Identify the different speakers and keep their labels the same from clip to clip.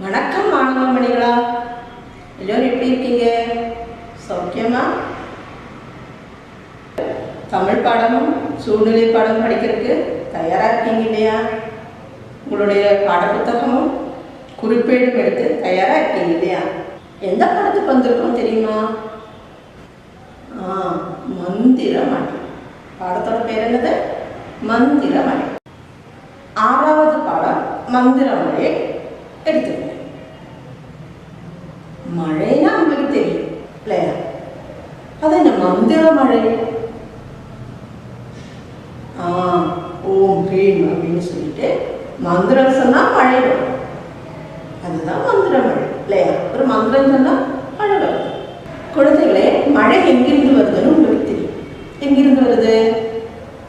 Speaker 1: வணக்கம் மாணவ மணிகளா, எல்லோரும் எப்படி இருக்கீங்க? சௌக்கியமா? தமிழ் பாடமும் சூழ்நிலை பாடம் படிக்கிறதுக்கு தயாராக இருக்கீங்க இல்லையா? உங்களுடைய பாடப்புத்தகமும் குறிப்பேடும் எடுத்து தயாராக இருக்கீங்க இல்லையா? எந்த பாடத்துக்கு வந்திருக்கோம் தெரியுமா? மந்திரமணி. பாடத்தோட பேர் என்னது? மந்திரமணி. 6வது பாடம் மந்திரமழை எடுத்துக்கோங்க. மழைனா உங்களுக்கு தெரியும் இல்லையா? அது என்ன மந்திரமழை? ஓம் ஹ்ரீம் அப்படின்னு சொல்லிட்டு மந்திரம் சொன்னா மழை வரும். அதுதான் மந்திரமழை இல்லையா? ஒரு மந்திரம் சொன்னா மழை வரும். குழந்தைகளே, மழை எங்கிருந்து வருதுன்னு உங்களுக்கு தெரியும். எங்கிருந்து வருது?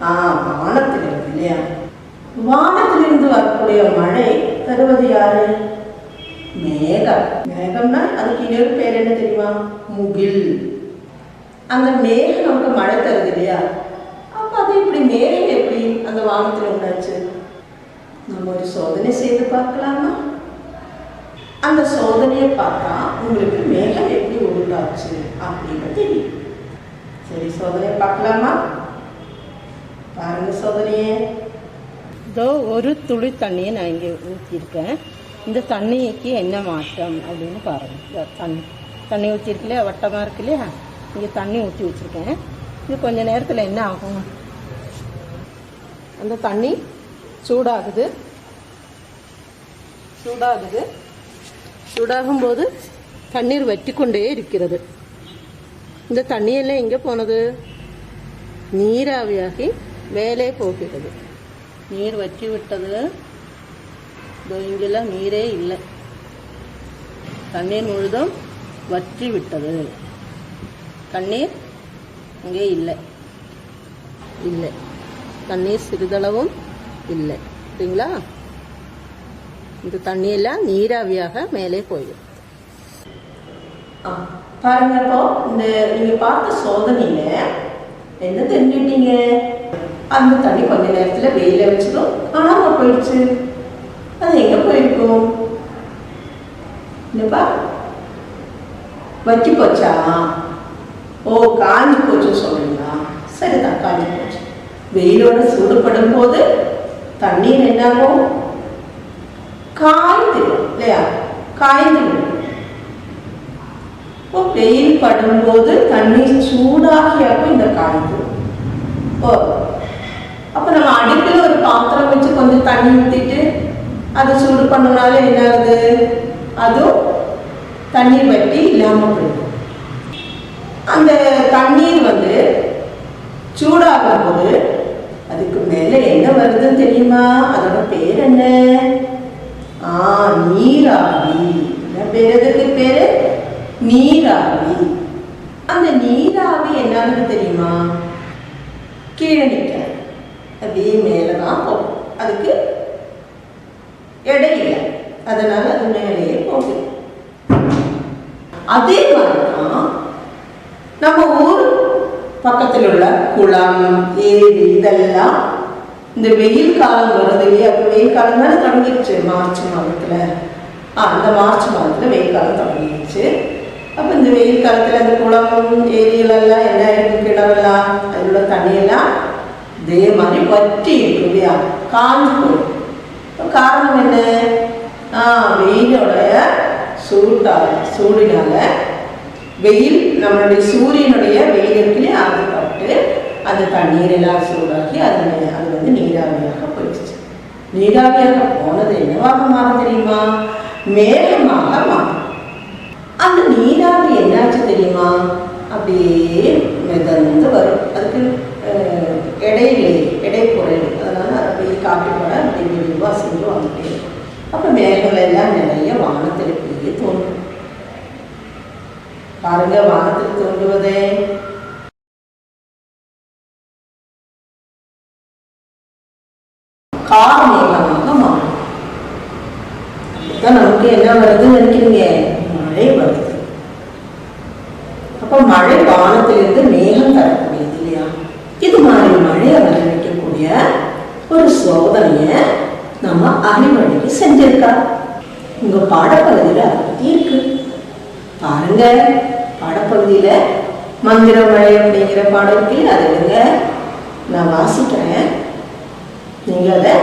Speaker 1: வானத்திலிருந்து இல்லையா? வானத்திலிருந்து வரக்கூடிய மழை தருவது யாரு? மேகம். மேகம்னா அதுக்கு இன்னொரு பேர் என்ன தெரியுமா? முகில். அந்த மேகம் நமக்கு மழை தருது இல்லையா? அப்ப அது இப்படி மேகம் எப்படி அந்த வானத்தில் உண்டாச்சு? நம்ம ஒரு சோதனை செய்து பார்க்கலாமா? அந்த சோதனையை பார்த்தா உங்களுக்கு மேகம் எப்படி உருவாச்சு அப்படின்னு தெரியும். சரி, சோதனையை பார்க்கலாமா? பாருங்க சோதனையே.
Speaker 2: இதோ ஒரு துளி தண்ணியை நான் இங்கே ஊற்றிருக்கேன். இந்த தண்ணிக்கு என்ன மாற்றம் அப்படின்னு பாருங்கள். தண்ணி ஊற்றிருக்கலையா? வட்டமாக இருக்கு இல்லையா? இங்கே தண்ணி ஊற்றி வச்சுருக்கேன். இது கொஞ்ச நேரத்தில் என்ன ஆகும்? அந்த தண்ணி சூடாகுது. சூடாகும்போது தண்ணீர் வற்றி கொண்டே இருக்கிறது. இந்த தண்ணியெல்லாம் எங்கே போனது? நீராவியாகி மேலே போகிறது. நீர் வற்றி விட்டது. இங்கெல்லாம் நீரே இல்லை. தண்ணீர் முழுதும் வற்றி விட்டது. தண்ணீர் இங்கே இல்லை. தண்ணீர் சிறிதளவும் இல்லை. சரிங்களா? இந்த தண்ணியெல்லாம் நீராவியாக மேலே போயிடும்.
Speaker 1: பாருங்க, இப்போ இந்த நீங்க பார்த்த சோதனையில என்ன தெரிஞ்சுட்டீங்க? அந்த தண்ணி கொஞ்ச நேரத்துல வெயில வச்சதும் காணாம போயிடுச்சு. அது எங்க போயிருக்கும்? என்னப்பா, வச்சு போச்சா? காஞ்சி போச்சுன்னு சொல்றீங்களா? சரிதான், காஞ்சி போச்சு. வெயிலோட சூடுபடும் போது தண்ணீர் என்னாகும்? காய்ந்துடும் இல்லையா? காய்ந்துடும். வெயில் படும்போது தண்ணீர் சூடாகியாக்கும் இந்த காய்ந்து. அப்ப நம்ம அடுப்பில் ஒரு பாத்திரம் வச்சு கொஞ்சம் தண்ணி ஊற்றிட்டு அதை சூடு பண்ணனால என்ன ஆகுது? அதுவும் தண்ணீர் வட்டி இல்லாம போயிடும். அந்த தண்ணீர் சூடாகும் போது அதுக்கு மேல என்ன வருதுன்னு தெரியுமா? அதோட பேர் என்ன? நீராவி. என்ன பேர்? அதுக்கு பேரு நீராவி. அந்த நீராவி என்னன்னு தெரியுமா? கீழே நிற்க அப்படியே மேலதான் போகும். அதுக்கு இடையில, அதனால அது மேலேயே போகும். அதே மாதிரிதான் நம்ம ஊர் பக்கத்தில் உள்ள குளம், ஏரி இதெல்லாம் இந்த வெயில் காலம் வருது இல்லையா? அப்ப வெயில் காலம் தானே தொடங்கிடுச்சு மார்ச் மாதத்துல. அந்த மார்ச் மாதத்துல வெயில் காலம் தொடங்கிடுச்சு. அப்ப இந்த வெயில் காலத்துல அந்த குளம், ஏரிகளெல்லாம் என்ன இருக்கு? கிணறுலாம், அதில் உள்ள தண்ணியெல்லாம் இதே மாதிரி வற்றி இருக்கு இல்லையா? காஞ்சு போயிடும். காரணம் என்ன? வெயிலோடைய சூடினால வெயில், நம்மளுடைய சூரியனுடைய வெயில் இருக்குல்லையே, அது பட்டு அந்த தண்ணீர் எல்லாம் சூடாகி அது நீராவியாக போயிடுச்சு. நீராவியாக போனது என்னவாக மாறும் தெரியுமா? மேகமாக மாறும். அந்த நீராவி என்னாச்சு தெரியுமா? அப்படியே மிதந்து வரும். அதுக்கு எடை குறையும். அதனால அப்படியே காட்டி போட அப்படி மெதுவாக செஞ்சு வந்துட்டே இருக்கும். அப்போ மேகங்கள் எல்லாம் நிறைய வானத்தில் போய் தோன்றும். பாருங்க, வானத்தில் தோன்றுவதே கார்மேகமாக மாறும். அப்படித்தான் நமக்கு என்ன வருதுன்னு நினைக்கிறீங்க? மழை வருது. அப்ப மழை வானத்திலிருந்து மேகம் தரக்கூடியது இல்லையா? இது மாதிரி மழையை வரவைக்கக்கூடிய ஒரு சோதனைய நம்ம அறிவழிக்கு செஞ்சிருக்கா. உங்க பாடப்பகுதியில அதை பத்தி இருக்கு பாருங்க. பாடப்பகுதியில மந்திர மழை அப்படிங்கிற பாடம் இருக்கு, அதை எடுங்க, நான் வாசிக்கிறேன், நீங்க அதை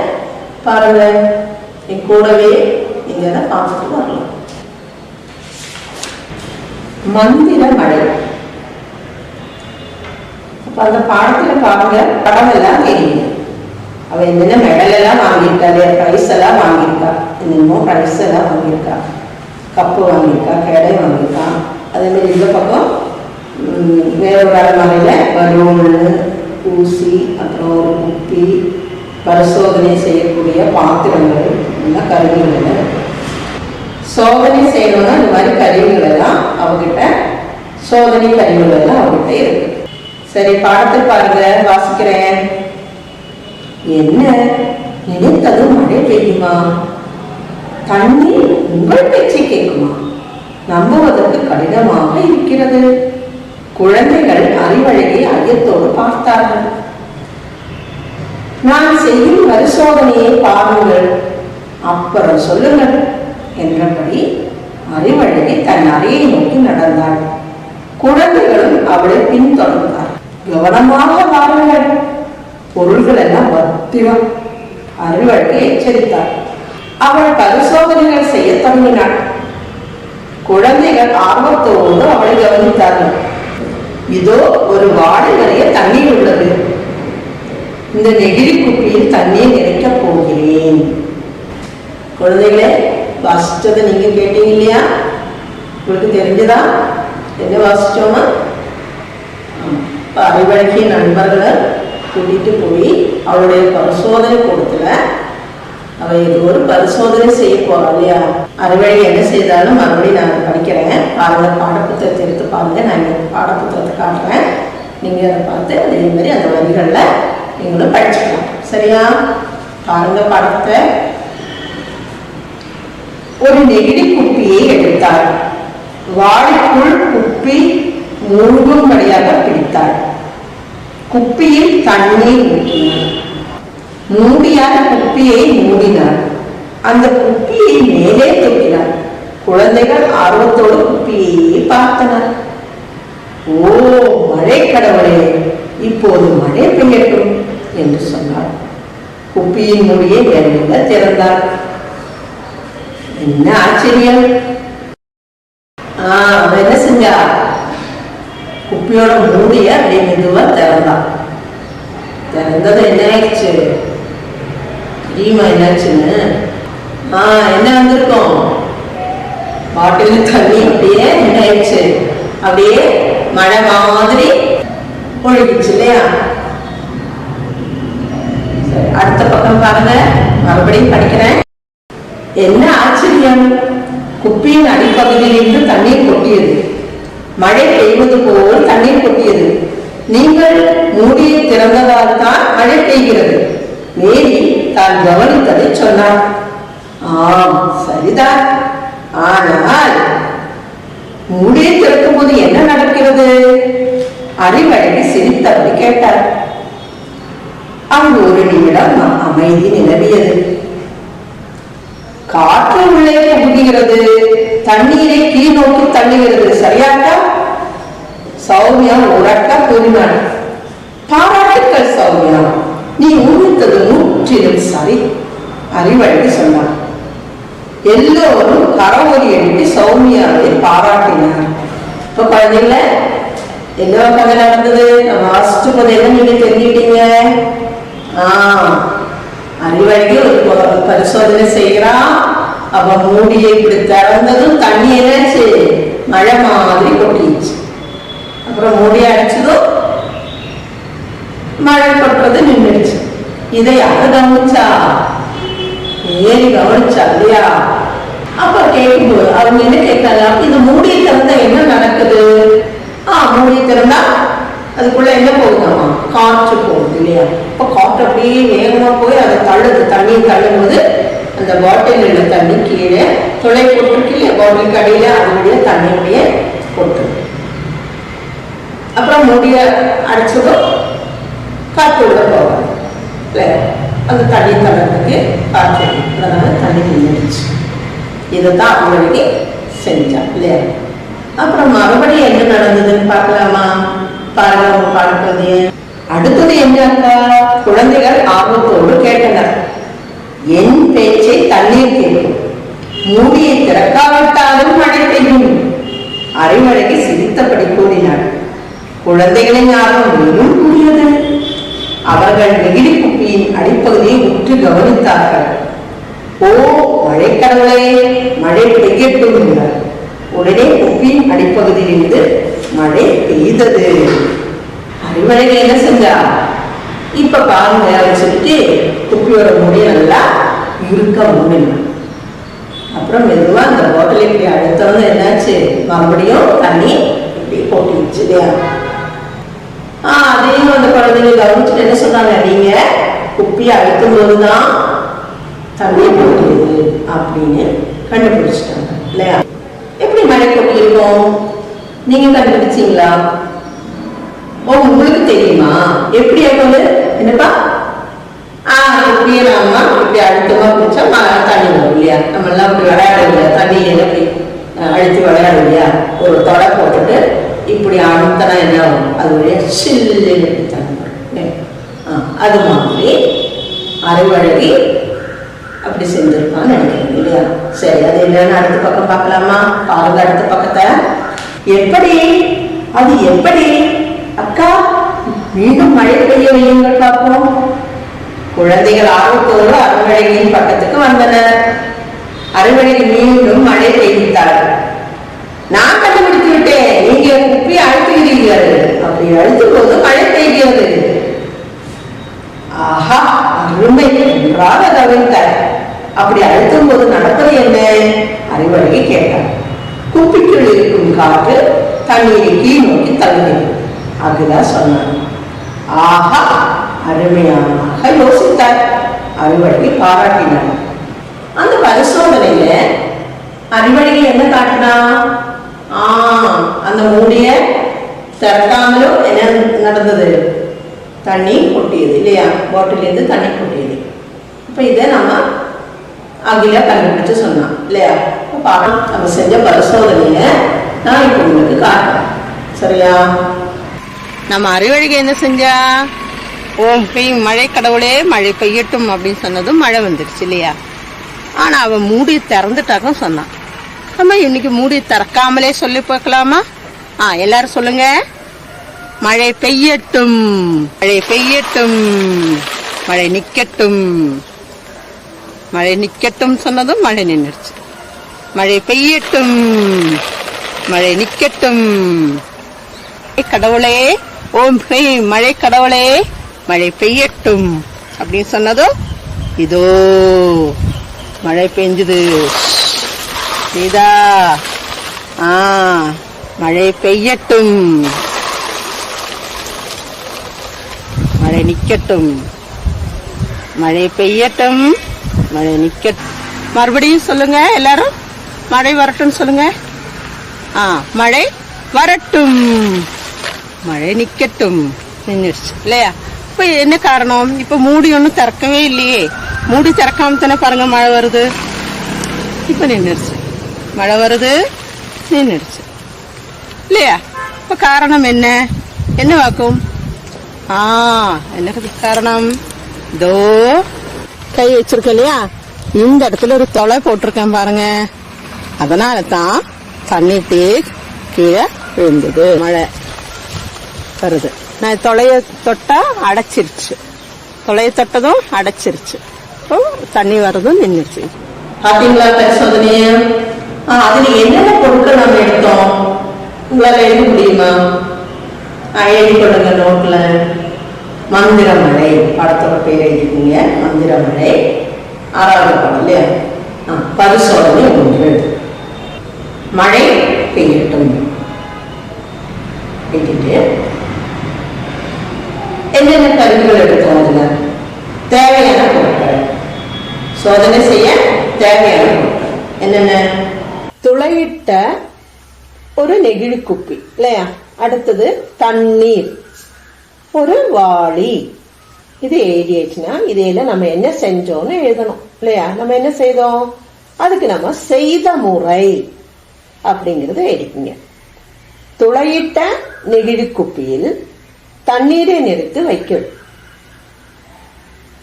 Speaker 1: பாருங்க. என் கூடவே நீங்க அதை பார்த்துட்டு வரலாம். மந்திர மழை. அப்ப அந்த பாடத்துல பாருங்க, படம் எல்லாம் தெரியுங்க. அவ என்னென்ன மெடல் எல்லாம் வாங்கியிருக்கா இல்லையா, பிரைஸ் எல்லாம் வாங்கியிருக்கா, என்னென்னமோ பிரைஸ் எல்லாம் வாங்கியிருக்கா, கப்பு வாங்கியிருக்கா, கடை வாங்கியிருக்கா. அதே மாதிரி இந்த பக்கம் வேற வேற மாதிரில பலூனு, ஊசி, அப்புறம் ஒரு குப்பி, பரிசோதனை செய்யக்கூடிய பாத்திரங்கள், எல்லாம் கருவிகள். சோதனை செய்யணும்னா இந்த மாதிரி கருவிகள் எல்லாம் அவகிட்ட, சோதனை கருவிகள் எல்லாம் அவகிட்ட இருக்கு. சரி, பாடத்தை பாருங்க, வாசிக்கிறேன். என்ன நினைத்தது மழை பெய்யுமா? தண்ணீர் உங்கள் பேச்சை கேட்குமா? நம்புவதற்கு கடினமாக இருக்கிறது. குழந்தைகள் அறிவழகை ஐயத்தோடு பார்த்தார்கள். நான் செய்யும் பரிசோதனையை பாருங்கள், அப்புறம் சொல்லுங்கள் என்றபடி அறிவழகை தன் அறையை நோக்கி நடந்தாள். குழந்தைகளும் அவளை பின்தொடர்ந்தார். கவனமாக வாருங்கள், பொருள்கள் எல்லாம் பத்திரம், அறிவழகை எச்சரித்தார். அவள் பரிசோதனைகள் செய்ய தொடங்கினாள். குழந்தைகள் ஆர்வத்தோடு அவளை கவனித்தார்கள். இதோ ஒரு வாடை நிறைய தண்ணீர் உள்ளது. இந்த நெகிழி குப்பியில் தண்ணீர் நிறைக்கப் போகிறேன். குழந்தைகளே, வாசிச்சதை நீங்க கேட்டீங்க இல்லையா? உங்களுக்கு தெரிஞ்சதா என்ன வாசிச்சோமா? அறிவழகி நண்பர்களை கூட்டிட்டு போய் அவளுடைய பரிசோதனை கூடத்துல அவ ஏதோ ஒரு பரிசோதனை செய்ய போறா இல்லையா? அறிவழகி என்ன செய்தாலும் மறுபடியும் நான் படிக்கிறேன் பாருங்க. பாடப்புத்தகத்தை எடுத்து பாருங்க, நான் பாடப்புத்தகத்தை காட்டுறேன், நீங்க அதை பார்த்து அதே மாதிரி அந்த வரிகள்ல நீங்களும் படிச்சுக்கலாம். சரியா? பாருங்க பாடத்தை. ஒரு நெகிழி குப்பியை எடுத்தாள். வாழைக்குள் குப்பி மூழ்கும்படியாக பிடித்தாள். குப்பியில் தண்ணீர் ஊற்றினாள். மூடியான குப்பியை மூடினாள். அந்த குப்பியை மேலே தூக்கினாள். குழந்தைகள் ஆர்வத்தோடு குப்பியை பார்த்தனர். ஓ மழை கடவுளே, இப்போது மழை பெய்யட்டும் என்று சொன்னாள். குப்பியின் மூடியை மெல்ல திறந்தாள். என்ன ஆச்சரியம்! அவன் என்ன செஞ்சா? குப்பியோட மூடிய அப்படியே மெதுவா திறந்தான். திறந்தது என்ன ஆயிடுச்சு தெரியுமா? என்னாச்சுன்னு என்ன வந்திருக்கும்? பாட்டில் தண்ணி அப்படியே என்ன ஆயிடுச்சு, அப்படியே மழை மாதிரி ஒழுகிச்சு இல்லையா? சரி, அடுத்த பக்கம் பாருங்க, மறுபடியும் படிக்கிறேன். என்ன ஆச்சரியம்! குப்பியின் அடிப்பகுதியிலிருந்து தண்ணீர் கொட்டியது. மழை பெய்வது போல் தண்ணீர் கொட்டியது. நீங்கள் மூடியை திறந்ததால் தான் மழை பெய்கிறது. மேரி தான் கவனித்ததை சொன்னார். ஆம், சரிதான். ஆனால் மூடியை திறக்கும் போது என்ன நடக்கிறது? அறிவழகி சிரித்தபடி கேட்டார். அங்கு ஒரு நிமிடம் அமைதி நிலவியது. காற்று உள்ளே புகுகிறது, தண்ணீரை கீழ் நோக்கி தள்ளுகிறது. சரியாக்கா? சௌமியா உறக்க கூறினாள். பாராட்டுக்கள் சௌமியா, நீ ஊகித்தது முற்றிலும் சரி, அறிவழகி சொன்னார். எல்லோரும் கரவொலி எழுப்பி சௌமியாவை பாராட்டினார். இப்ப குழந்தைங்கள என்ன கதை நடந்தது? நம்ம வாசிச்சு போது என்ன நீங்க தெரிஞ்சுக்கிட்டீங்க? அறிவழகி ஒரு பரிசோதனை செய்யறான். அவ மூடியை இப்படி திறந்ததும் தண்ணி என்னாச்சு, மழை மாதிரி கொட்டிடுச்சு. அப்புறம் மூடி அடிச்சதும் மழை கொட்டுறது நின்றுடுச்சு. இதை யாரு கவனிச்சா? ஏறி கவனிச்சா இல்லையா? அப்ப கேட்கும்போது அவங்க என்ன கேட்காங்க, இது மூடியை திறந்தா என்ன நடக்குது? மூடியை திறந்தா அதுக்குள்ள என்ன போகுதாமா? காற்று போகுது இல்லையா? இப்ப காற்று அப்படியே வேகமா போய் அதை தள்ளுது. தண்ணியை தள்ளும் போது அந்த பாட்டில் உள்ள தண்ணி கீழே துளை போட்டிருக்கு இல்லையா, பாட்டிலுக்கு அடியில அதனுடைய தண்ணியுடைய போட்டு அப்புறம் மூடிய அடிச்சதும் காற்று உள்ள போவாங்க இல்ல, அந்த தண்ணி தள்ளத்துக்கு காற்று, அதனால தண்ணி நின்றுச்சு. இதைத்தான் அறிவழகி செஞ்சா இல்லையா. அப்புறம் மறுபடியும் என்ன நடந்ததுன்னு பார்க்கலாமா? பாருங்க உங்க பாடப்பகுதிய. அடுத்தது என்னக்கா? குழந்தைகள் ஆர்வத்தோடு கேட்டனர். என் பேச்சை தண்ணீர் கேட்கும், மூடியை திறக்காவிட்டாலும் மழை பெய்யும். அறிவழகி சிரித்தபடி கூறினார். குழந்தைகளின் ஆர்வம் மேலும் கூறியது. அவர்கள் நெகிழி குப்பியின் அடிப்பகுதியை உற்று கவனித்தார்கள். ஓ மழைக்கடவுளே, மழை பெய்யட்டும் என்றார். உடனே குப்பியின் அடிப்பகுதியிலிருந்து மழை பெய்தது. அறிவழகி என்ன செஞ்சா? இப்ப பாருங்க அப்படின்னு சொல்லிட்டு குப்பியோட மூடிய நல்லா இருக்க முடியும். அப்புறம் மெதுவா அந்த பாட்டில் இப்படி அழுத்தவங்க என்னாச்சு, மறுபடியும் தண்ணி இப்படி போட்டுச்சு இல்லையா. அதையும் அந்த குழந்தைங்க கவனிச்சுட்டு என்ன சொன்னாங்க, நீங்க குப்பியை அழுத்தும் போதுதான் தண்ணி போட்டுது அப்படின்னு கண்டுபிடிச்சிட்டாங்க இல்லையா. எப்படி மழை கொட்டி இருக்கும் நீங்க கண்டுபிடிச்சீங்களா? ஓ உங்களுக்கு தெரியுமா? எப்படி ஆகுது? என்னப்பா? குப்பியை நாம இப்படி அழுத்தமா பிடிச்சா தண்ணி வரும் இல்லையா. நம்ம எல்லாம் இப்படி விளையாடும் இல்லையா, தண்ணியில இப்படி அழுத்தி விளையாடும் இல்லையா. ஒரு தொடை போட்டுட்டு இப்படி அழுத்தனா என்ன ஆகும், அது வழியா சில்லுன்னு தண்ணி வரும். அது மாதிரி அறிவழகி அப்படி செஞ்சிருக்கான்னு நினைக்கிறேன் இல்லையா. சரி, அது என்னன்னு அடுத்த பக்கம் பார்க்கலாமா? பாருங்க அடுத்த பக்கத்தை. எப்படி? அது எப்படி அக்கா? மீண்டும் மழை பெய்ய வையுங்கள் பார்ப்போம். குழந்தைகள் ஆர்வத்தோடு அறிவழகியின் பக்கத்துக்கு வந்தனர். அறிவழகி மீண்டும் மழை பெய்வித்தார்கள். நான் கண்டுபிடித்து விட்டேன், நீங்க குப்பியை அழுத்துகிறீர்கள். அப்படி அழுத்தும் போது மழை பெய்கிறது. ஆஹா, அருமை என்றாக கவனித்தார். அப்படி அழுத்தும் போது நடப்பது என்ன? அறிவழகி கேட்டார். குப்பிக்குள் இருக்கும் காற்று தண்ணீரை கீழ் நோக்கி தள்ளுகிறது. அதுதான் சொன்னார். ஆஹா, அருமையாக யோசித்தார். அறிவழகி பாராட்டினார். அந்த பரிசோதனையில அறிவழகி என்ன காட்டினா? அந்த மூடிய திறக்காமலும் என்ன நடந்தது, தண்ணி கொட்டியது இல்லையா. பாட்டிலிருந்து தண்ணி கொட்டியது. இப்ப இதை நம்ம அகிலா கண்டுபிடிச்சு சொன்னான் இல்லையா. நம்ம செஞ்ச பரிசோதனைய நான் இப்ப உங்களுக்கு காட்டுறேன், சரியா?
Speaker 2: நம்ம அறிவழகி என்ன செஞ்சா? ஓம் பெய்யும் மழை கடவுளே, மழை பெய்யட்டும் அப்படின்னு சொன்னதும் மழை வந்துருச்சு இல்லையா. ஆனா அவன் மூடி திறந்துட்டாக்க சொன்னான். நம்ம இன்னைக்கு மூடி திறக்காமலே சொல்லி பார்க்கலாமா? எல்லாரும் சொல்லுங்க. மழை பெய்யட்டும், மழை பெய்யட்டும், மழை நிக்கட்டும். மழை நிக்கட்டும் சொன்னதும் மழை நின்றுச்சு. மழை பெய்யட்டும், மழை நிக்கட்டும். கடவுளே, ஓம் பெய்யும் மழை கடவுளே, மழை பெய்யட்டும் அப்படின்னு சொன்னதும் இதோ மழை பெஞ்சுது. இதா மழை பெய்யட்டும், மழை நிக்கட்டும். மழை பெய்யட்டும், மழை நிக்கட்டும். மறுபடியும் சொல்லுங்க எல்லாரும். மழை வரட்டும் சொல்லுங்க. மழை வரட்டும், மழை நிக்கட்டும். நின்றுச்சு இல்லையா. இப்ப என்ன காரணம்? இப்ப மூடி ஒன்னும் திறக்கவே இல்லையே. மூடி திறக்காம தானே பாருங்க மழை வருது. இப்ப நின்றுச்சு. மழை வருது, நின்றுச்சு இல்லையா. இப்ப காரணம் என்ன? என்ன வாக்கும்? என்ன காரணம்? இதோ கை வச்சிருக்க இல்லையா, இந்த இடத்துல ஒரு தொலை போட்டிருக்கேன் பாருங்க. அதனால தான் தண்ணி கீழே விழுந்தது. மழை வருது. நான் தொலைய தொட்டா அடைச்சிருச்சு, தொலைய தொட்டதும் அடைச்சிருச்சு. இப்போ தண்ணி வர்றதும் நின்றுச்சு.
Speaker 1: பாத்தீங்களா பரிசோதனைய? அதுல என்னென்ன பொருட்கள் நம்ம எடுத்தோம் உங்களால எழுத முடியுமா? எழுதி கொடுங்க நோட்ல. மந்திரமழை படத்தோட பேர் எழுதிக்கீங்க. மந்திரமழை 6வது படம் இல்லையா. பரிசோதனை 1. மழை பெய்யட்டும் எழுதிட்டு என்னென்ன கருவிகள் எடுத்தோம்? அதுல தேவையான பொருட்கள், சோதனை செய்ய தேவையான பொருட்கள் என்னென்ன? துளையிட்ட ஒரு நெகிழி குப்பி இல்லையா. அடுத்தது தண்ணீர், ஒரு வாளி. இது எழுதியாச்சுன்னா இதையில நம்ம என்ன செஞ்சோம்னு எழுதணும் இல்லையா. நம்ம என்ன செய்தோம்? அதுக்கு நம்ம செய்த முறை அப்படிங்கறத எழுதிங்க. துளையிட்ட நெகிழி குப்பியில் தண்ணீரை நிறுத்தி வைக்கும்.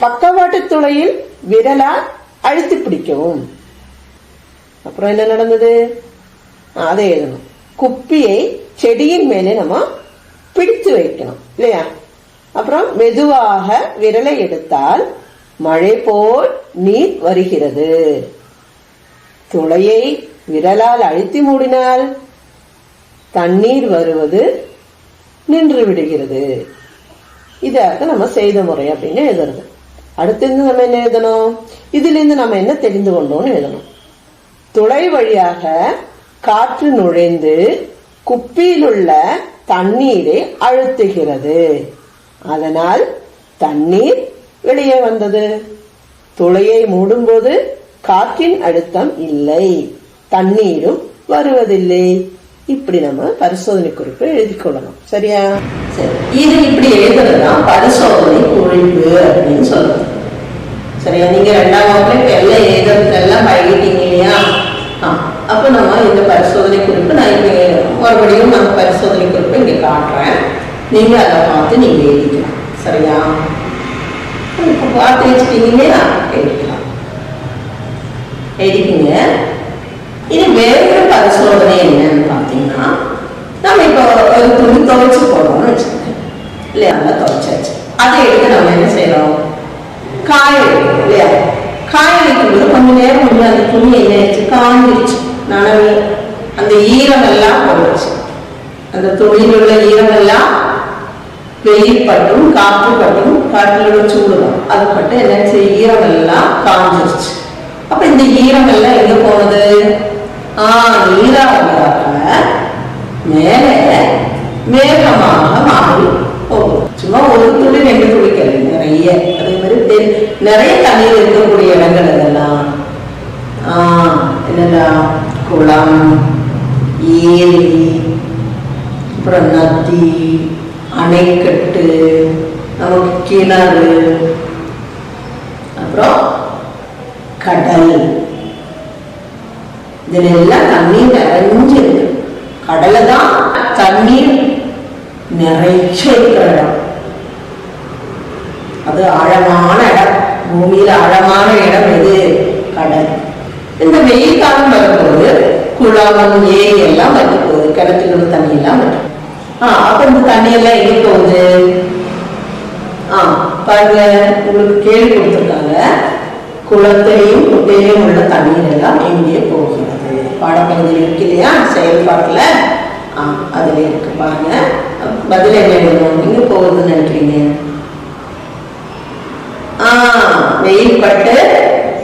Speaker 1: பக்கவாட்டு துளையில் விரலால் அழுத்தி பிடிக்கவும். அப்புறம் என்ன நடந்தது அதை எழுதணும். குப்பியை செடியின் மேலே நம்ம பிடித்து வைக்கணும் இல்லையா? அப்புறம் மெதுவாக விரலை எடுத்தால் மழை போல் நீர் வருகிறது. துளையை விரலால் அழுத்தி மூடினால் தண்ணீர் வருவது நின்று விடுகிறது. இதாக நம்ம செய்த முறை அப்படின்னு எழுதுறது. அடுத்து நம்ம என்ன எழுதணும்? இதுல இருந்து நம்ம என்ன தெரிந்து கொண்டோம்னு எழுதணும். துளை வழியாக காற்று நுழைந்து குப்பியில் உள்ள தண்ணீரை அழுத்துகிறது. அதனால் தண்ணீர் வெளியே வந்தது. துளையை மூடும்போது காற்றின் அழுத்தம் இல்லை, தண்ணீரும் வருவதில்லை. இப்படி நம்ம பரிசோதனை குறிப்பு எழுதி கொள்ளணும். சரியா? சரி, இது இப்படி எழுதுறதுதான் பரிசோதனை குறிப்பு அப்படின்னு சொல்றது. சரியா? நீங்க 2ஆம் வகுப்புல எல்லாம் எழுதுறதுக்கெல்லாம் பழகிட்டீங்க இல்லையா? அப்ப நம்ம இந்த பரிசோதனை குறிப்பு நான் இப்ப மறுபடியும் நம்ம பரிசோதனை குறிப்பு இங்க காட்டுறேன். நீங்க அதை பார்த்து நீங்க எழுதிக்கலாம். சரியா? இப்ப பார்த்து வச்சுட்டீங்க இல்லையா? எழுதிக்கலாம். எழுதிக்கீங்க. இது வேற பரிசோதனை என்னன்னு பாத்தீங்கன்னா, நம்ம இப்போ ஒரு துணி துவைச்சு போடுறோம்னு வச்சுக்கோங்க இல்லையா? நல்லா துவைச்சாச்சு. அதை எடுத்து நம்ம என்ன செய்யறோம்? காய வைக்கிறோம் இல்லையா? காய வைக்கும்போது கொஞ்ச நேரம் வந்து அந்த துணி என்ன ஆயிடுச்சு? காஞ்சிருச்சு. நனவு அந்த ஈரம் எல்லாம் போயிடுச்சு. அந்த துணியில் உள்ள ஈரம் எல்லாம் வெயில் பட்டும் காற்று பட்டும் காற்றில் வச்சு விடுவோம். அது பட்டு என்ன ஈரம் எல்லாம் காஞ்சிருச்சு. அப்ப இந்த ஈரம் எல்லாம் எங்க போனது? நீராக மேல மேகமாக மாறி போகும். சும்மா ஒரு துளி 2 துளி கிடையாது, நிறைய. அதே மாதிரி நிறைய தண்ணீர் இருக்கக்கூடிய இடங்கள் அதெல்லாம் என்னடா குளம், ஏரி, அப்புறம் நதி, அணைக்கட்டு, நமக்கு கிணறு, அப்புறம் கடல். இதுல எல்லாம் தண்ணீர் நிறைஞ்சு இருக்கு. கடலை தான் தண்ணீர் நிறைய இருக்கிற இடம். அது ஆழமான இடம். பூமியில ஆழமான இடம் எது? கடல். இந்த வெயில் காலம் வரும்போது குளம், ஏரி எல்லாம் வற்றி போகுது. கிணத்துல உள்ள தண்ணி எல்லாம் வற்றி. அப்ப இந்த தண்ணி எல்லாம் எங்க போகுது? பாருங்க, உங்களுக்கு கேள்வி கொடுத்துருக்காங்க. குளத்திலையும் குட்டையிலையும் உள்ள தண்ணீர் எல்லாம் எங்கே போகிறது? பாடப்பகுதியில் இருக்கு இல்லையா? செயல்பாட்டுல அதுல இருக்கு. பாருங்க, பதில் என்ன எழுதணும்? எங்க போகுதுன்னு நினைக்கிறீங்க? வெயில் பட்டு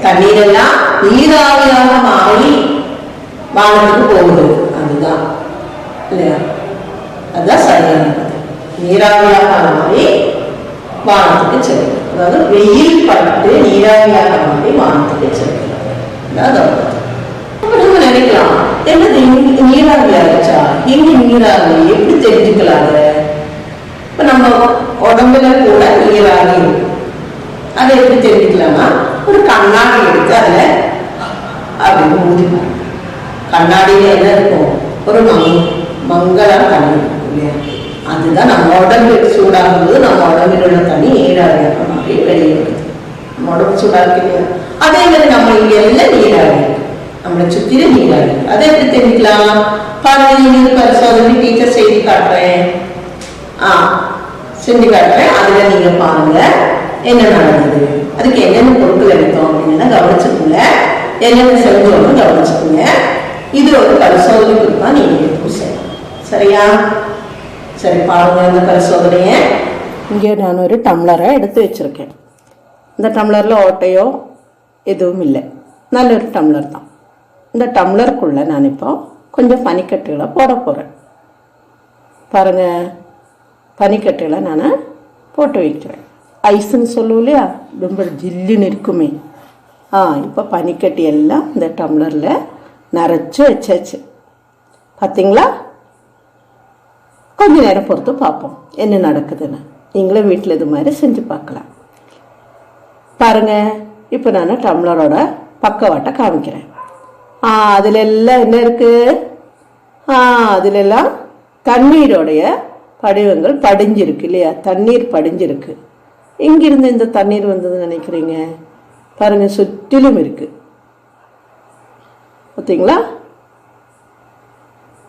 Speaker 1: தண்ணீர் எல்லாம் நீராவியாக மாறி வானத்துக்கு போகுது. அதுதான் இல்லையா? அதுதான் சரியானது. நீராவியாக மாறி வானத்துக்கு செல்லுது. அதாவது வெயில் பட்டு நீராவியாக மாறி வானத்துக்கு செல்கிறது. நம்ம நினைக்கலாம், என்னது நீராவி ஆச்சா? எங்க நீராவி எப்படி தெரிஞ்சுக்கலாம்? இப்ப நம்ம உடம்புல கூட நீராவி இருக்கும். அதை எப்படி தெரிஞ்சுக்கலாம்னா, ஒரு கண்ணாடி எடுத்து அதுல அப்படின்னு ஊதிப்பாங்க. கண்ணாடியில என்ன இருக்கும்? ஒரு மங்கள தண்ணி இருக்கும் இல்லையா? அதுதான் நம்ம உடம்பு சூடாகும் போது நம்ம உடம்பில் உள்ள தண்ணி நீராவியாக மாறி வெளியே வருது. நம்ம உடம்பு சூடா இருக்கு இல்லையா? அதே மாதிரி நம்ம இங்க எல்லாம் நீராவி இருக்கு, நம்மளை சுத்திர நீராவி. அதை எப்படி தெரிஞ்சுக்கலாம்? பாருங்க, நீங்க பரிசோதனை டீச்சர் செய்தி காட்டுறேன், செஞ்சு காட்டுறேன். அதுல நீங்க பாருங்க என்ன நடந்தது, அதுக்கு என்னென்ன பொருட்கள் எடுத்தோம் அப்படின்னு கவனிச்சுக்கோங்க. என்னென்ன செஞ்சோம்னு கவனிச்சுக்கோங்க. இது ஒரு பரிசோதனை குறிப்பா நீங்க எடுத்து செய்யணும். சரியா? சரி, பாருங்க இந்த பரிசோதனைய. இங்கே நான் ஒரு டம்ளரை எடுத்து வச்சிருக்கேன். இந்த டம்ளர்ல ஓட்டையோ எதுவும் இல்லை, நல்ல ஒரு டம்ளர் தான். இந்த டம்ளருக்குள்ள நான் இப்போ கொஞ்சம் பனிக்கட்டுகளை போட போறேன். பாருங்க, பனிக்கட்டுகளை நான் போட்டு வைக்கிறேன். ஐஸ்ன்னு சொல்லுவோம் இல்லையா, ரொம்ப ஜில்லுன்னு இருக்குமே. இப்போ பனிக்கட்டி எல்லாம் இந்த டம்ளரில் நிறைச்சி வச்சாச்சு. பார்த்தீங்களா? கொஞ்ச நேரம் பொறுத்து பார்ப்போம் என்ன நடக்குதுன்னு. நீங்களும் வீட்டில் இது மாதிரி செஞ்சு பார்க்கலாம். பாருங்க, இப்போ நான் டம்ளரோட பக்கவாட்டை காமிக்கிறேன். அதுல எல்லாம் என்ன இருக்கு? அதுல எல்லாம் தண்ணீரோடைய படிவங்கள் படிஞ்சிருக்கு இல்லையா? தண்ணீர் படிஞ்சிருக்கு. எங்கிருந்து இந்த தண்ணீர் வந்ததுன்னு நினைக்கிறீங்க? பாருங்க, சுற்றிலும் இருக்கு. பார்த்தீங்களா?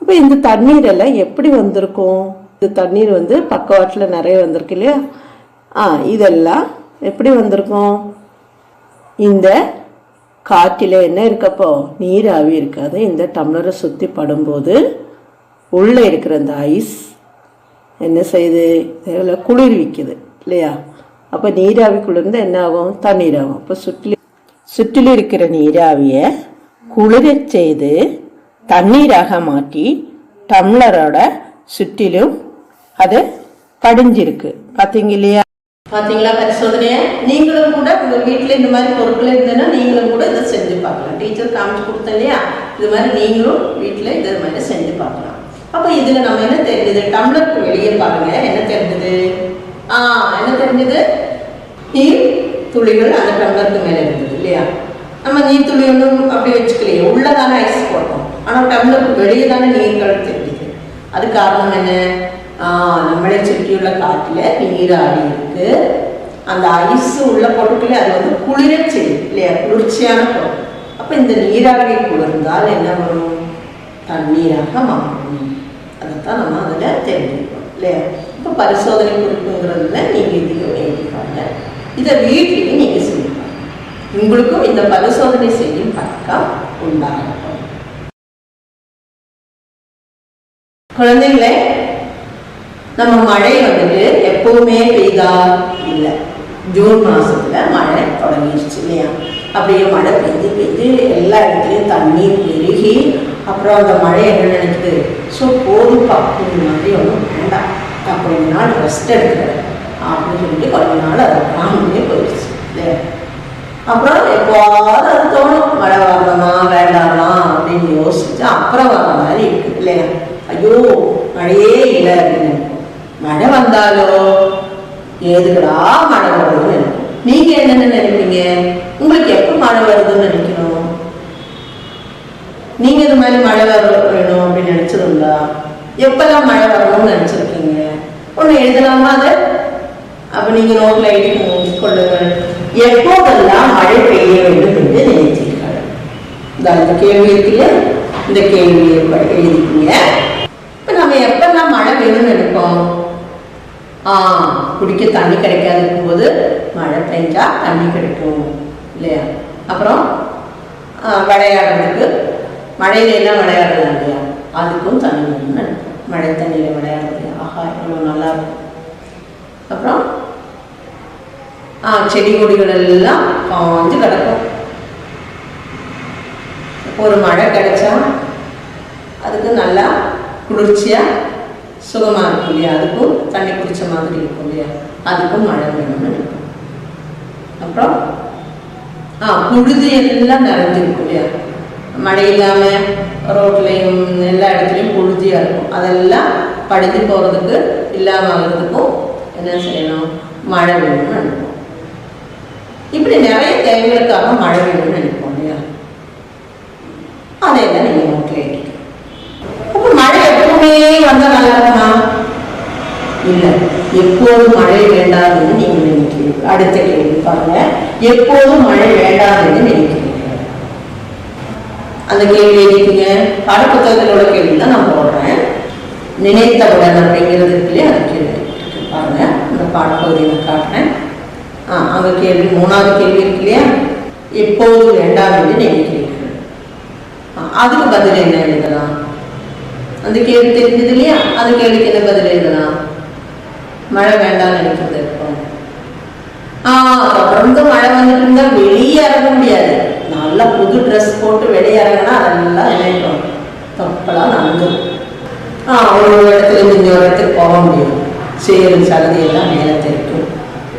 Speaker 1: அப்ப இந்த தண்ணீர் எல்லாம் எப்படி வந்திருக்கும்? இந்த தண்ணீர் பக்கவாட்டில் நிறைய வந்திருக்கு இல்லையா? இதெல்லாம் எப்படி வந்திருக்கும்? இந்த காற்றில் என்ன இருக்கப்போ நீராவி இருக்காது. இந்த டம்ளரை சுற்றி படும்போது உள்ளே இருக்கிற அந்த ஐஸ் என்ன செய்யுது? இதில் குளிர்விக்குது இல்லையா? அப்போ நீராவி குளிர்ந்து என்ன ஆகும்? தண்ணீர் ஆகும். அப்போ சுற்றிலும் இருக்கிற நீராவியை குளிரச் செய்து தண்ணீராக மாற்றி டம்ளரோட சுற்றிலும் அது படிஞ்சிருக்கு. பார்த்தீங்க இல்லையா? பார்த்தீங்களா பரிசோதனையை? நீங்களும் கூட உங்கள் வீட்டில் இந்த மாதிரி பொருட்கள் இருந்ததுன்னா நீங்களும் கூட இதை செஞ்சு பார்க்கலாம். டீச்சர் காமிச்சு கொடுத்தேன் இல்லையா? இது மாதிரி நீங்களும் வீட்டில் இதை மாதிரி செஞ்சு பார்க்கலாம். அப்போ இதில் நம்ம என்ன தெரிஞ்சது? டம்ளருக்கு வெளியே பாருங்க, என்ன தெரிஞ்சது? என்ன தெரிஞ்சது? நீர் துளிகள் அந்த டம்ளருக்கு மேலே இருந்தது இல்லையா? நம்ம நீர் துளி ஒன்றும் அப்படி வச்சுக்கலையே, உள்ளதானே ஐஸ் போட்டோம். ஆனால் டம்ளருக்கு வெளியே தானே நீர்கள் தெரிஞ்சுது. அது காரணம் என்ன? நம்மளை சுற்றியுள்ள காற்றுல நீராவி இருக்கு. அந்த ஐஸ் உள்ள பொருட்களே அது குளிர செய்யும் இல்லையா? குளிர்ச்சியான பொருள். அப்போ இந்த நீராவி குளிர்ந்தால் என்ன வரும்? தண்ணீராக மாறும். அதைத்தான் நம்ம அதில் தெரிஞ்சுக்கணும் இல்லையா? இப்போ பரிசோதனை குறிப்புங்கிறதுல நீங்கள் இதையும் எழுதிப்பாங்க. இதை வீட்லேயும் நீங்கள் செய்யணும். உங்களுக்கும் இந்த பரிசோதனை செய்யும் பழக்கம் உண்டாகட்டும். குழந்தைகளே, நம்ம மழை எப்பவுமே பெய்தா இல்லை. ஜூன் மாசத்துல மழை தொடங்கிடுச்சு இல்லையா? அப்படியே மழை பெய்து பெய்து எல்லா இடத்துலையும் தண்ணீர் பெருகி அப்புறம் அந்த மழை என்ன நினைக்குது? ஸோ போதுப்பா, இந்த மாதிரி ஒன்றும் வேண்டாம், நான் கொஞ்ச நாள் ரெஸ்ட் எடுக்கிறேன் அப்படின்னு சொல்லிட்டு கொஞ்ச நாள் அதை காமிலே போயிடுச்சு இல்லையா? அப்புறம் எப்போவாவது அது தோணும், மழை வரலாமா வேண்டாமா அப்படின்னு யோசிச்சு அப்புறம் வர மாதிரி இருக்குது இல்லையா? ஐயோ மழையே இல்லை அப்படின்னு. மழை வந்தாலோ எதுக்குடா மழை வருதுன்னு நினைக்கும். நீங்க என்னென்ன நினைப்பீங்க? உங்களுக்கு எப்போ மழை வருதுன்னு நினைக்கணும்? நீங்க இது மாதிரி மழை வேணும் அப்படின்னு நினைச்சதுண்டா? எப்பெல்லாம் மழை வரணும்னு நினைச்சிருக்கீங்க? ஒன்று எழுதலாமா அதை? அப்ப நீங்க நோட்ல எழுதி கொள்ளுங்கள். எப்போதெல்லாம் மழை பெய்ய வேண்டும் என்று நினைத்தீர்கள்? இந்த கேள்வி இருக்குல்ல, இந்த கேள்வியை எழுதிக்கீங்க. இப்ப நம்ம எப்பெல்லாம் மழை வேணும்னு நினைப்போம்? குடிக்க தண்ணி கிடைக்காது இருக்கும்போது மழை பெஞ்சா தண்ணி கிடைக்கும் இல்லையா? அப்புறம் விளையாடுறதுக்கு மழையில எல்லாம் விளையாடலாம் இல்லையா? அதுக்கும் தண்ணி வேணும்னு நினைப்போம். மழை தண்ணியில விளையாடுறது ஆஹா எவ்வளோ நல்லா இருக்கும். அப்புறம் செடி கொடிகள் எல்லாம் காஞ்சு கிடக்கும். ஒரு மழை கிடைச்சா அதுக்கு நல்லா குளிர்ச்சியா சுகமா இருக்கும் இல்லையா? அதுக்கும் தண்ணி குடிச்ச மாதிரி இருக்கும் இல்லையா? அதுக்கும் மழை வேணும்னு நினைக்கும். அப்புறம் புழுதி எல்லாம் நிறைஞ்சிருக்கும் இல்லையா? மழை இல்லாம ரோட்லையும் எல்லா இடத்துலையும் புழுதியா இருக்கும். அதெல்லாம் படித்து போறதுக்கு இல்லாம ஆகிறதுக்கும் என்ன செய்யணும்? மழை வேணும்னு நினைப்போம். இப்படி நிறைய தேவைகளுக்காக மழை வேணும்னு நினைப்போம் இல்லையா? அதையெல்லாம் நீங்க நோட்ல எழுதிக்கணும். அப்ப மழை எப்பவுமே வந்தா நல்லா இருக்குமா? இல்ல, எப்போதும் மழை வேண்டாதுன்னு நீங்க நினைக்கிறீங்க. அடுத்த கேள்வி பாருங்க, எப்போதும் மழை வேண்டாதுன்னு நினைக்கிறீங்க. அந்த கேள்வி எழுதிக்கீங்க. பாடப்புத்தகத்தில் உள்ள கேள்வி தான் நான் போடுறேன். நினைத்தவுடன் அப்படிங்கிறது இல்லையா? அந்த கேள்வி பாருங்க, அந்த பாடப்பகுதியை நான் காட்டுறேன். அங்க கேள்வி, மூணாவது கேள்வி இருக்கு இல்லையா? எப்போது வேண்டாம் என்று நினைக்கிறீர்கள். அதுக்கு பதில் என்ன எழுதலாம்? அந்த கேள்வி தெரிஞ்சது இல்லையா? அந்த கேள்விக்கு என்ன பதில் எழுதலாம்? மழை வேண்டாம் நினைக்கிறது இருக்கும். தொடர்ந்து மழை வந்துட்டு இருந்தா வெளியே இறங்க முடியாது. நல்லா புது ட்ரெஸ் போட்டு வெளியே இறங்கினா அதெல்லாம் நினைக்கிறோம், தொப்பெல்லாம் நந்துடும். ஒரு இடத்துல இருந்து ஒரு இடத்துக்கு போக முடியும். சேரும் சகதியெல்லாம் மேலே தெரிக்கும்.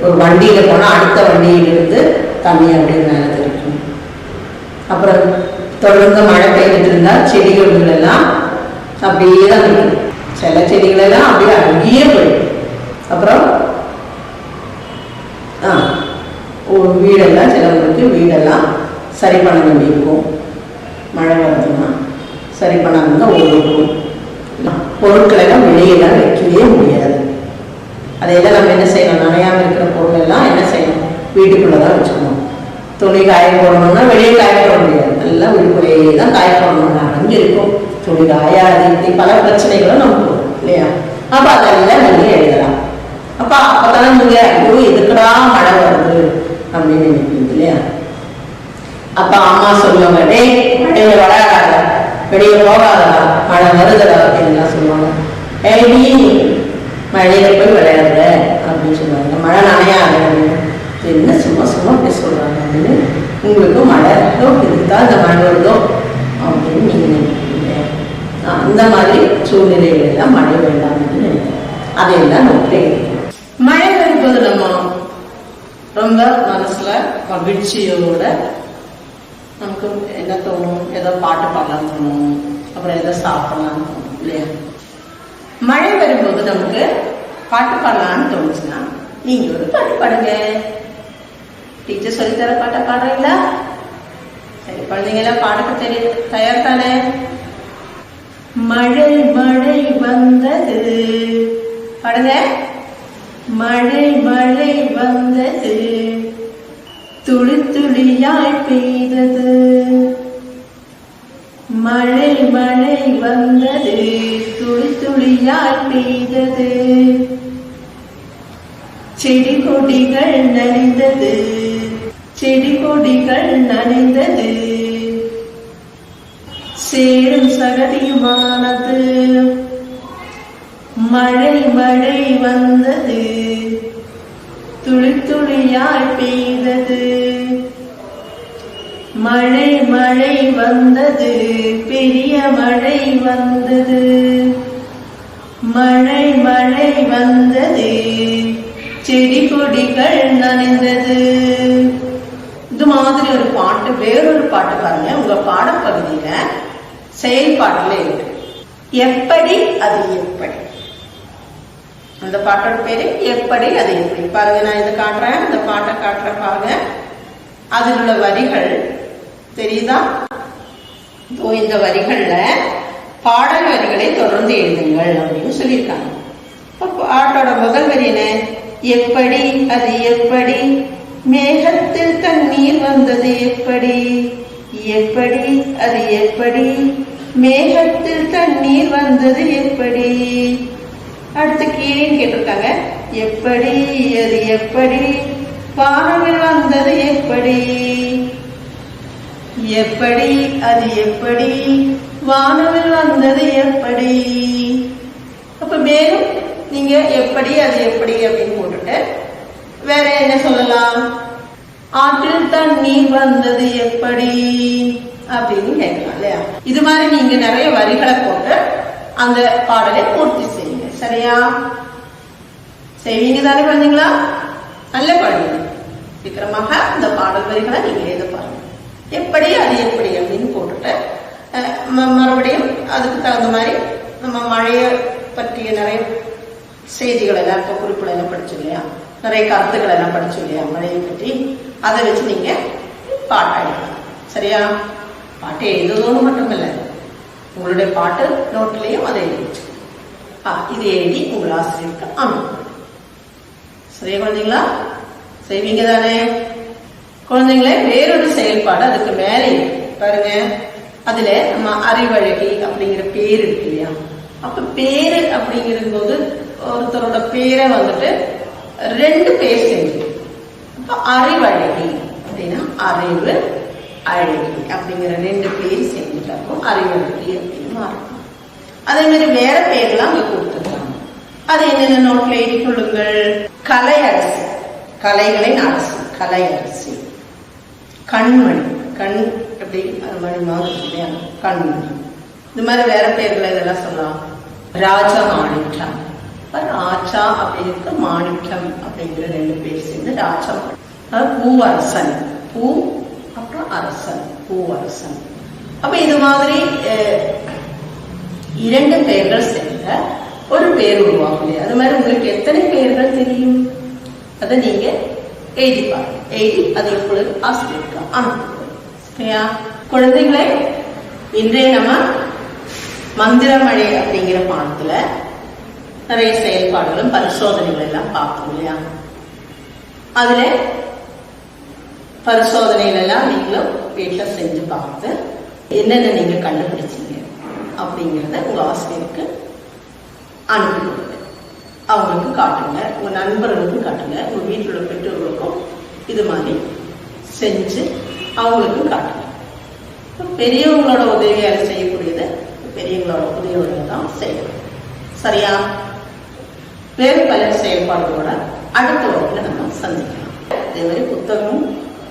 Speaker 1: ஒரு வண்டியில போனா அடுத்த வண்டியிலிருந்து தண்ணி அப்படியே மேலே தெரிக்கும். அப்புறம் தொடர்ந்து மழை பெய்துட்டு இருந்தா செடிகள் எல்லாம் அப்படியே தான் இருக்கும். சில செடிகள் எல்லாம் அப்படியே அங்கேயே போயிடும். அப்புறம் வீடெல்லாம் சிலவங்களுக்கு வீடெல்லாம் சரி பண்ண வேண்டியிருக்கும். மழை வருதுன்னா சரி பண்ணாமல் தான் ஒழுகும். பொருட்களை எல்லாம் வெளியெல்லாம் வைக்கவே முடியாது. அதையெல்லாம் நம்ம என்ன செய்யணும், நனையாமல் இருக்கிற பொருள் எல்லாம் என்ன செய்யணும், வீட்டுக்குள்ளே தான் வச்சுக்கணும். துணி காய போடணும்னா வெளியே காய போட முடியாது, எல்லாம் வீட்டுக்குள்ளேயே தான் காய போடணும். அங்கே இருக்கும் துணி காயாது, இப்படி பல பிரச்சனைகளும் நமக்கு வரும் இல்லையா. அப்போ அதெல்லாம் நீங்கள் எழுதலாம். அப்போதானே நீங்கள் ஐயோ எதுக்குடா மழை வருது அப்படின்னு நினைப்பீங்க இல்லையா. அப்போ அம்மா சொல்லுவாங்க, டேய் மழையை விளையாடாத, வெளியே போகாதா, மழை வருதுடா அப்படின்லாம் சொல்லுவாங்க. ஏடி மழையில போய் விளையாடுற அப்படின்னு சொல்லுவாங்க, மழை நனையாது அப்படின்னு. என்ன சும்மா சும்மா அப்படி சொல்கிறாங்க அப்படின்னு உங்களுக்கு மழை இதுதான் இந்த மழை வருதோ அப்படின்னு நீங்கள் நினைக்கிறீங்க. அந்த மாதிரி சூழ்நிலைகள் எல்லாம் மழை வேண்டாம் அப்படின்னு நினைக்கிறேன். அதையெல்லாம் நோக்கி மழை வரும்போது நம்ம ரொம்ப மனசுல மகிழ்ச்சியோட நமக்கு என்ன தோணும், ஏதோ பாட்டு பாடலாம் தோணும், அப்புறம் ஏதோ சாப்பிடலாம்னு தோணும் இல்லையா. மழை வரும்போது நமக்கு பாட்டு பாடலான்னு தோணுச்சுன்னா நீங்க ஒரு பாட்டு பாடுங்க. டீச்சர் சொல்லித்தர பாட்டை பாடுறீங்களா? சரி, குழந்தைங்களாம் பாடுக்கு தயார் தானே? மழை மழை வந்தது பாடுங்க. மழை மழை வந்தது, துளி துளியாய் பெய்தது. மழை மழை வந்தது, துளி துளியாய் பெய்தது. செடி கொடிகள் நனைந்தது, செடி கொடிகள் நனைந்தது. சேரும் சகதியுமானது. மழை மழை வந்தது, துளி துளியாய் பெய்தது. மழை மழை வந்தது, பெரிய மழை வந்தது. மழை மழை வந்தது, செடி கொடிகள் நனைந்தது. இது மாதிரி ஒரு பாட்டு, வேறொரு பாட்டு பாருங்க உங்க பாடப்பகுதியில செயல்பாட்டுல இருக்கு. எப்படி அது எப்படி, அந்த பாட்டோட பேரு எப்படி அது எப்படி. பாருங்க, நான் இதை காட்டுறேன், அந்த பாட்டை காட்டுறேன் பாருங்க. அதில் உள்ள வரிகள் தெரியுதா? இந்த வரிகள்ல பாடல் வரிகளை தொடர்ந்து எழுதுங்கள் அப்படின்னு சொல்லியிருக்காங்க. பாட்டோட முதல் வரி என்ன? எப்படி அது எப்படி, மேகத்தில் தண்ணீர் வந்தது எப்படி. எப்படி அது எப்படி, மேகத்தில் தண்ணீர் வந்தது எப்படி. அடுத்து கீழே கேட்டிருக்காங்க, எப்படி அது எப்படி, வானவில் வந்தது எப்படி. எப்படி அது எப்படி, வானவில் வந்தது எப்படி. அப்ப மேலும் நீங்க எப்படி அது எப்படி அப்படின்னு போட்டுட்டு வேற என்ன சொல்லலாம்? ஆற்றில் தண்ணீர் வந்தது எப்படி அப்படின்னு கேட்கலாம் இல்லையா. இது மாதிரி நீங்க நிறைய வரிகளை போட்டு அந்த பாடலை பூர்த்தி செய்யுங்க. சரியா? செய்வீங்க தானே குழந்தைங்களா? நல்ல குழந்தைங்க. சீக்கிரமாக இந்த பாடல் வரிகளை நீங்க எழுத பாருங்க. எப்படி அது எப்படி அப்படின்னு போட்டுட்டு மறுபடியும் அதுக்கு தகுந்த மாதிரி நம்ம மழையை பற்றிய நிறைய செய்திகள் எல்லாம் இப்போ குறிப்புகள் எல்லாம் படிச்சோம் இல்லையா, நிறைய கருத்துக்கள் எல்லாம் படிச்சோம் இல்லையா மழையை பற்றி. அதை வச்சு நீங்க பாட்டு எழுதலாம். சரியா? பாட்டு எழுதுவதோடு மட்டுமில்லை, உங்களுடைய பாட்டு நோட்டிலையும் அதை எழுதி வச்சு இது எழுதி உங்கள் ஆசிரியருக்கு அனுப்புங்க. சரியா குழந்தைங்களா? செய்வீங்க தானே குழந்தைங்களே? வேறொரு செயல்பாடு அதுக்கு மேலே பாருங்க. அதுல நம்ம அறிவழகி அப்படிங்கிற பேர் இருக்கு இல்லையா. அப்ப பேரு அப்படிங்கிற போது ஒருத்தரோட பேரை வந்துட்டு ரெண்டு பேர் செஞ்சு, அப்ப அறிவழகி அப்படின்னா அறிவு அழகி அப்படிங்கிற ரெண்டு பேர் செஞ்சுட்டாக்கும் அறிவழகி அப்படின்னு மாறும். அதே மாதிரி வேற பேர்லாம் அங்க கொடுத்துருக்காங்க. அது என்னென்ன நோட்ல எழுதி கொள்ளுங்கள். கலையரசி, கலைகளின் அரசு, கலையரசி. கண்மணி, கண் எப்படி மணி மாதிரி இல்லையா, கண்மணி. இது மாதிரி வேற பேர்கள் இதெல்லாம் சொல்லலாம். ராஜா மாணிக்கம், ராஜா அப்படிங்கிறது மாணிக்கம் அப்படிங்கிற ரெண்டு பேர் சேர்ந்து ராஜா. பூவரசன், பூ அப்புறம் அரசன், பூவரசன். அப்ப இது மாதிரி இரண்டு பெயர்கள் சேர்ந்த ஒரு பெயர் உருவாகும் இல்லையா. அது மாதிரி உங்களுக்கு எத்தனை பெயர்கள் தெரியும் அதை நீங்க எழுதி பாருங்க. எழுதி அதை இப்பொழுது ஆசிரியருக்கு அனுப்புங்க. சரியா குழந்தைகளே? இன்றைய நம்ம மந்திரமழை அப்படிங்கிற பாடத்துல நிறைய செயல்பாடுகளும் பரிசோதனைகள் எல்லாம் பார்த்தோம் இல்லையா? அதுல பரிசோதனைகள் எல்லாம் நீங்களும் வீட்டுல செஞ்சு பார்த்து என்னென்ன நீங்க கண்டுபிடிச்சீங்க அப்படிங்கிறத உங்க ஆசிரியருக்கு அனுப்பி கொடுங்க. அவங்களுக்கு காட்டுங்க, உங்க நண்பர்களுக்கு காட்டுங்க, உங்க வீட்டில் உள்ள பெற்றோர்களுக்கும் இது மாதிரி செஞ்சு அவங்களுக்கு காட்டுங்க. பெரியவங்களோட உதவியால் செய்யக்கூடியது பெரியவங்களோட உதவியோட தான் செய்யணும். சரியா? வேறு பல செயல்பாடுகளோட அடுத்த வகுப்புல நம்ம சந்திக்கலாம். அதே மாதிரி புத்தகமும்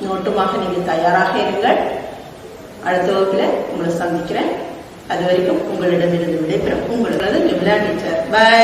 Speaker 1: நோட்டுமாக நீங்க தயாராக இருங்கள். அடுத்த வகுப்புல உங்களை சந்திக்கிறேன். அது வரைக்கும் உங்களிடமிருந்து விடைபெறும் உங்களது நிமிலா டீச்சர். பை.